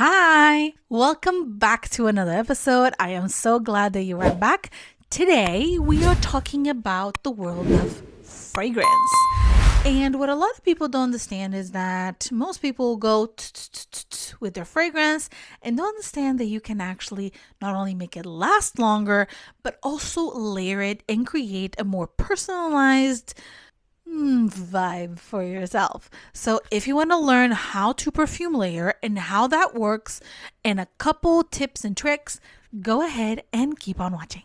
Hi, welcome back to another episode. I am so glad that you are back. Today, we are talking about the world of fragrance. And what a lot of people don't understand is that most people go with their fragrance and don't understand that you can actually not only make it last longer, but also layer it and create a more personalized vibe for yourself. So, if you want to learn how to perfume layer and how that works and a couple tips and tricks, go ahead and keep on watching.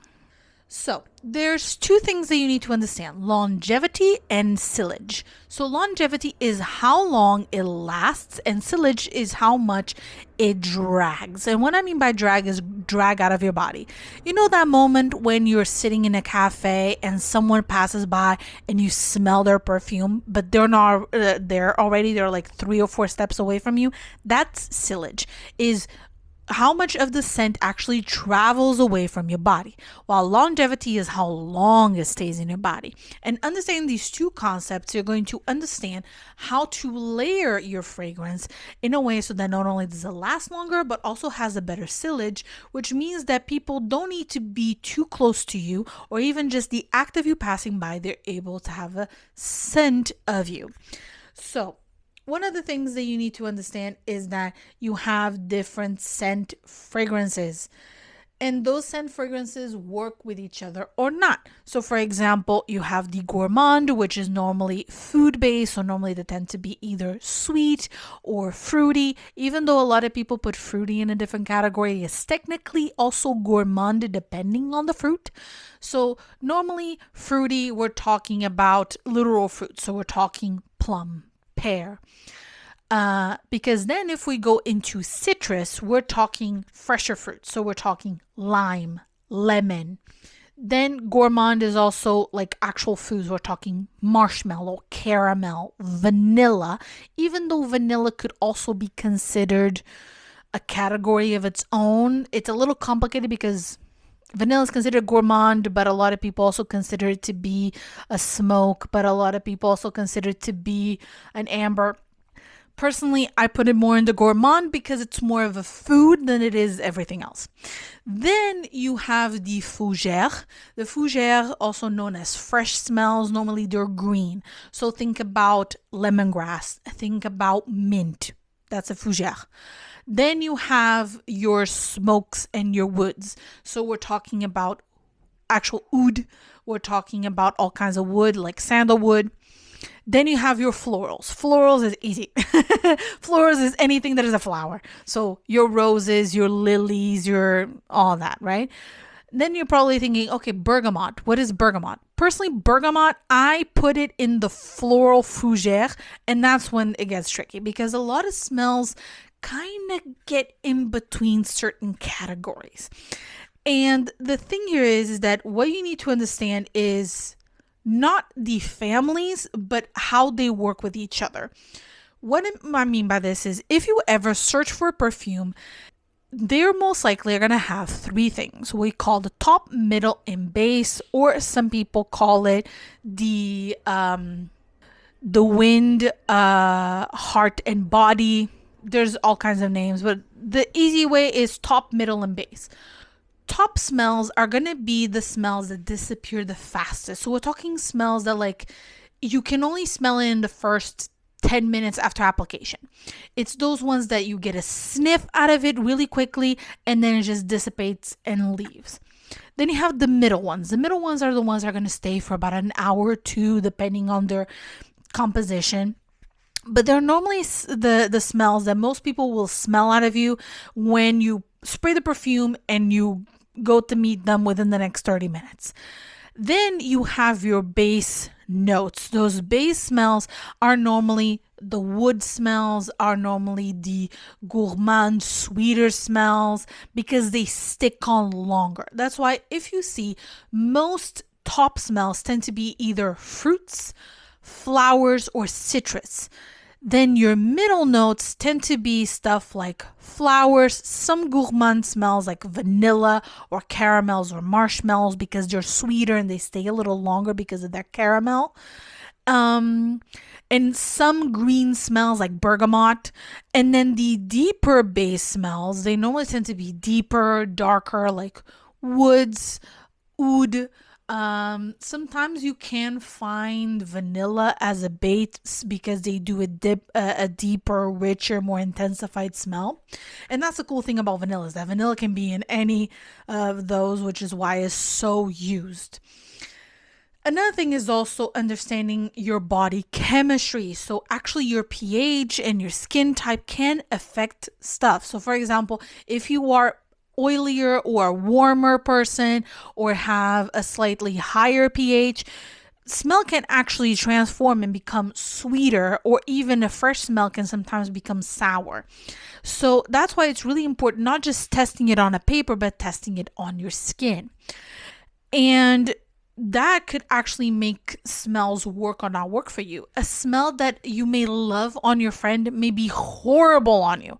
So, there's two things that you need to understand: longevity and sillage. So, longevity is how long it lasts, and sillage is how much it drags. And what I mean by drag is drag out of your body. You know that moment when you're sitting in a cafe and someone passes by and you smell their perfume, but they're not there already, they're like 3 or 4 steps away from you? That's sillage, is how much of the scent actually travels away from your body, while longevity is how long it stays in your body. And understanding these two concepts, you're going to understand how to layer your fragrance in a way so that not only does it last longer, but also has a better sillage, which means that people don't need to be too close to you, or even just the act of you passing by, they're able to have a scent of you. So, one of the things that you need to understand is that you have different scent fragrances, and those scent fragrances work with each other or not. So, for example, you have the gourmand, which is normally food based, so normally they tend to be either sweet or fruity. Even though a lot of people put fruity in a different category, it's technically also gourmand depending on the fruit. So, normally fruity, we're talking about literal fruit, so we're talking plum, pear. Because then if we go into citrus, we're talking fresher fruits. So we're talking lime, lemon. Then gourmand is also like actual foods. We're talking marshmallow, caramel, vanilla. Even though vanilla could also be considered a category of its own, it's a little complicated because vanilla is considered gourmand, but a lot of people also consider it to be a smoke, but a lot of people also consider it to be an amber. Personally, I put it more in the gourmand because it's more of a food than it is everything else. Then you have the fougère. The fougère, also known as fresh smells, normally they're green. So think about lemongrass, think about mint. That's a fougère. Then you have your smokes and your woods. So we're talking about actual oud. We're talking about all kinds of wood like sandalwood. Then you have your florals. Florals is easy. Florals is anything that is a flower. So your roses, your lilies, your all that, right? Then you're probably thinking, okay, bergamot. What is bergamot? Personally, bergamot, I put it in the floral fougère, and that's when it gets tricky because a lot of smells kind of get in between certain categories. And the thing here is that what you need to understand is not the families, but how they work with each other. What I mean by this is if you ever search for a perfume, they're most likely going to have 3 things. We call the top, middle, and base, or some people call it the wind, heart, and body. There's all kinds of names, but the easy way is top, middle, and base. Top smells are going to be the smells that disappear the fastest. So we're talking smells that like you can only smell it in the first 10 minutes after application. It's those ones that you get a sniff out of it really quickly and then it just dissipates and leaves. Then you have the middle ones. The middle ones are the ones that are going to stay for about an hour or two depending on their composition. But they're normally the smells that most people will smell out of you when you spray the perfume and you go to meet them within the next 30 minutes. Then you have your base notes. Those base smells are normally the wood smells, are normally the gourmand, sweeter smells because they stick on longer. That's why if you see most top smells tend to be either fruits, flowers, or citrus. Then your middle notes tend to be stuff like flowers, some gourmand smells like vanilla or caramels or marshmallows because they're sweeter and they stay a little longer because of their caramel. And some green smells like bergamot. And then the deeper base smells, they normally tend to be deeper, darker, like woods, oud. Sometimes you can find vanilla as a base because they do a deeper, richer, more intensified smell. And that's the cool thing about vanilla is that vanilla can be in any of those, which is why it's so used. Another thing is also understanding your body chemistry. So, actually, your pH and your skin type can affect stuff. So, for example, if you are oilier or a warmer person or have a slightly higher pH, smell can actually transform and become sweeter, or even a fresh smell can sometimes become sour. So, that's why it's really important not just testing it on a paper, but testing it on your skin. And that could actually make smells work or not work for you. A smell that you may love on your friend may be horrible on you.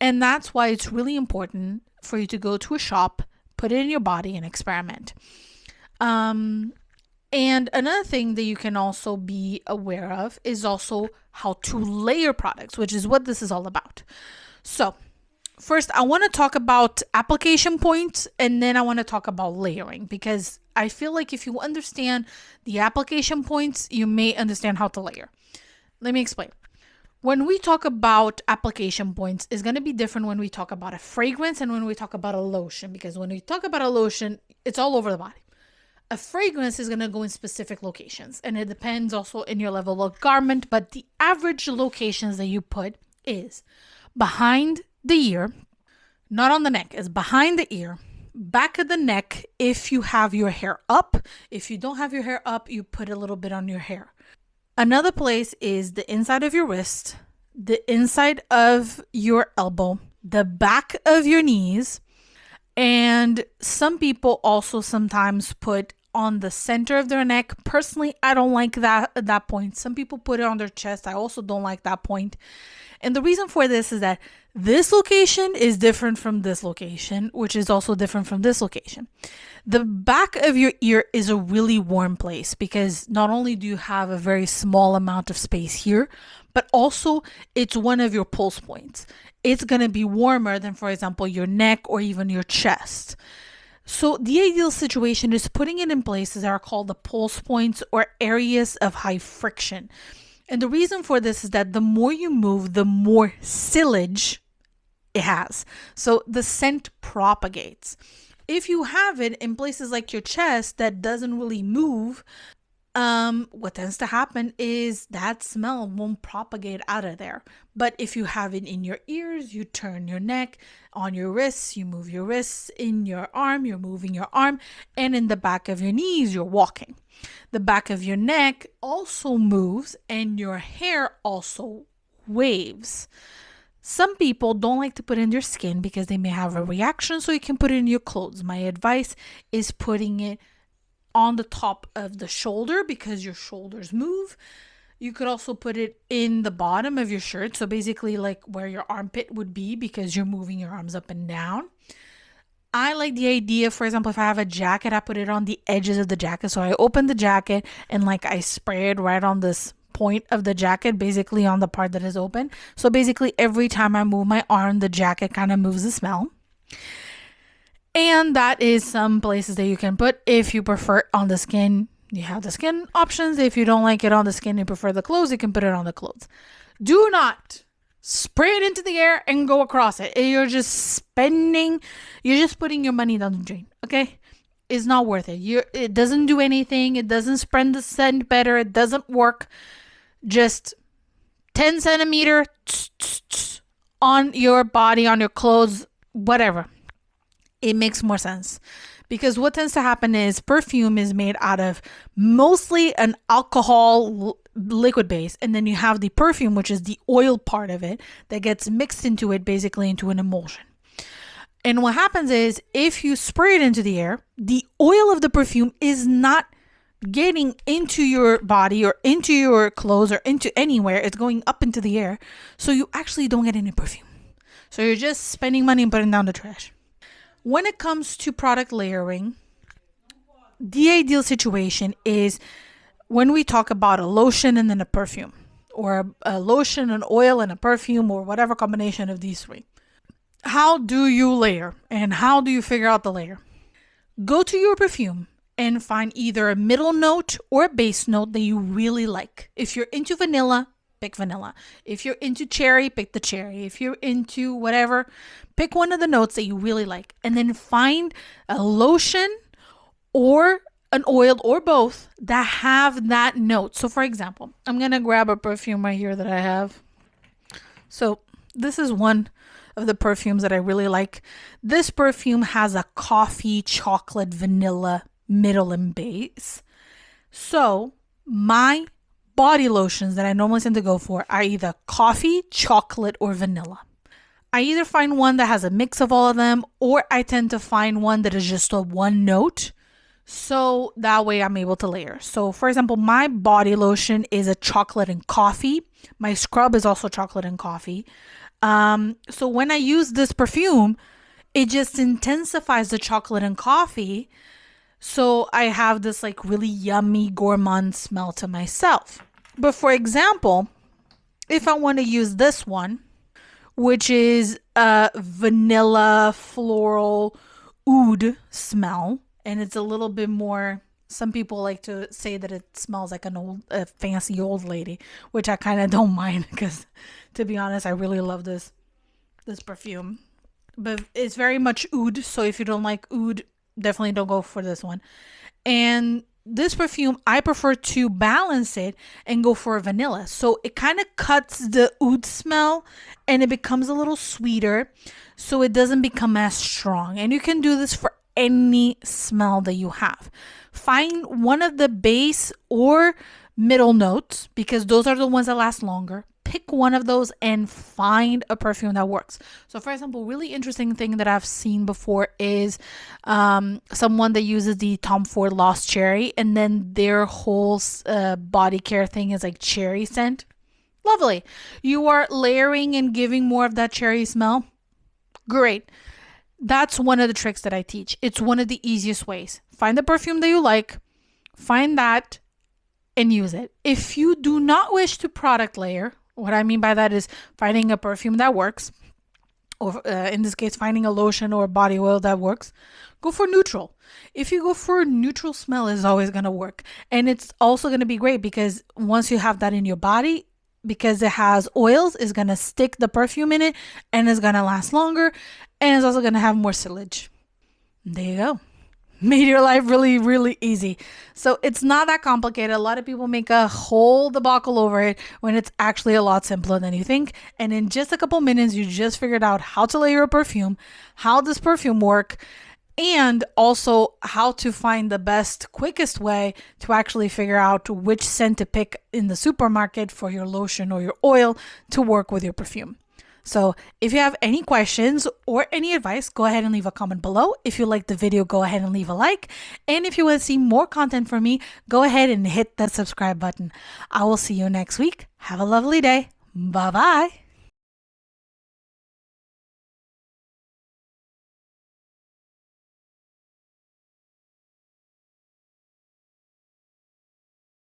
And that's why it's really important for you to go to a shop, put it in your body, and experiment. And another thing that you can also be aware of is also how to layer products, which is what this is all about. So, first, I want to talk about application points, and then I want to talk about layering, because I feel like if you understand the application points, you may understand how to layer. Let me explain. When we talk about application points, it's going to be different when we talk about a fragrance and when we talk about a lotion, because when we talk about a lotion, it's all over the body. A fragrance is going to go in specific locations, and it depends also in your level of garment, but the average locations that you put is behind the ear, not on the neck, it's behind the ear, back of the neck if you have your hair up. If you don't have your hair up, you put a little bit on your hair. Another place is the inside of your wrist, the inside of your elbow, the back of your knees, and some people also sometimes put on the center of their neck. Personally, I don't like that point. Some people put it on their chest. I also don't like that point. And the reason for this is that this location is different from this location, which is also different from this location. The back of your ear is a really warm place because not only do you have a very small amount of space here, but also it's one of your pulse points. It's going to be warmer than, for example, your neck or even your chest. So the ideal situation is putting it in places that are called the pulse points or areas of high friction. And the reason for this is that the more you move, the more silage it has. So the scent propagates. If you have it in places like your chest that doesn't really move, what tends to happen is that smell won't propagate out of there. But if you have it in your ears, you turn your neck, on your wrists, you move your wrists, in your arm, you're moving your arm, and in the back of your knees, you're walking. The back of your neck also moves, and your hair also waves. Some people don't like to put it in their skin because they may have a reaction, so you can put it in your clothes. My advice is putting it on the top of the shoulder because your shoulders move. You could also put it in the bottom of your shirt, so basically like where your armpit would be because you're moving your arms up and down. I like the idea, for example, if I have a jacket, I put it on the edges of the jacket. So I open the jacket and like I spray it right on this point of the jacket, basically on the part that is open. So basically every time I move my arm, the jacket kind of moves the smell. And that is some places that you can put. If you prefer on the skin, you have the skin options. If you don't like it on the skin, you prefer the clothes, you can put it on the clothes. Do not spray it into the air and go across it. You're just putting your money down the drain, okay? It's not worth it. It doesn't do anything. It doesn't spread the scent better. It doesn't work. Just 10 centimeter on your body, on your clothes, whatever. It makes more sense. Because what tends to happen is perfume is made out of mostly an alcohol liquid base. And then you have the perfume, which is the oil part of it that gets mixed into it, basically into an emulsion. And what happens is if you spray it into the air, the oil of the perfume is not getting into your body or into your clothes or into anywhere. It's going up into the air. So you actually don't get any perfume. So you're just spending money and putting down the trash. When it comes to product layering, the ideal situation is when we talk about a lotion and then a perfume. or a lotion, an oil, and a perfume, or whatever combination of these three. How do you layer and how do you figure out the layer? Go to your perfume and find either a middle note or a base note that you really like. If you're into vanilla, pick vanilla. If you're into cherry, pick the cherry. If you're into whatever, pick one of the notes that you really like. And then find a lotion or an oil or both that have that note. So for example, I'm going to grab a perfume right here that I have. So this is one of the perfumes that I really like. This perfume has a coffee, chocolate, vanilla middle and base. So my body lotions that I normally tend to go for are either coffee, chocolate, or vanilla. I either find one that has a mix of all of them, or I tend to find one that is just a one note. So that way I'm able to layer. So for example, my body lotion is a chocolate and coffee. My scrub is also chocolate and coffee. So when I use this perfume, it just intensifies the chocolate and coffee. So I have this like really yummy gourmand smell to myself. But for example, if I want to use this one, which is a vanilla floral oud smell, and it's a little bit more, some people like to say that it smells like a fancy old lady, which I kind of don't mind because, to be honest, I really love this perfume. But it's very much oud, so if you don't like oud, definitely don't go for this one. And this perfume, I prefer to balance it and go for vanilla. So it kind of cuts the oud smell and it becomes a little sweeter, so it doesn't become as strong. And you can do this for any smell that you have. Find one of the base or middle notes because those are the ones that last longer. Pick one of those and find a perfume that works. So for example, really interesting thing that I've seen before is someone that uses the Tom Ford Lost Cherry, and then their whole body care thing is like cherry scent. Lovely. You are layering and giving more of that cherry smell. Great. That's one of the tricks that I teach. It's one of the easiest ways. Find the perfume that you like, find that, and use it. If you do not wish to product layer, what I mean by that is finding a perfume that works, or in this case, finding a lotion or body oil that works, go for neutral. If you go for a neutral smell, is always going to work. And it's also going to be great because once you have that in your body, because it has oils, is going to stick the perfume in it and it's going to last longer, and it's also going to have more sillage. There you go. Made your life really, really easy. So it's not that complicated. A lot of people make a whole debacle over it when it's actually a lot simpler than you think. And in just a couple minutes, you just figured out how to layer a perfume, how does perfume work, and also how to find the best, quickest way to actually figure out which scent to pick in the supermarket for your lotion or your oil to work with your perfume. So if you have any questions or any advice, go ahead and leave a comment below. If you liked the video, go ahead and leave a like. And if you want to see more content from me, go ahead and hit that subscribe button. I will see you next week. Have a lovely day. Bye-bye.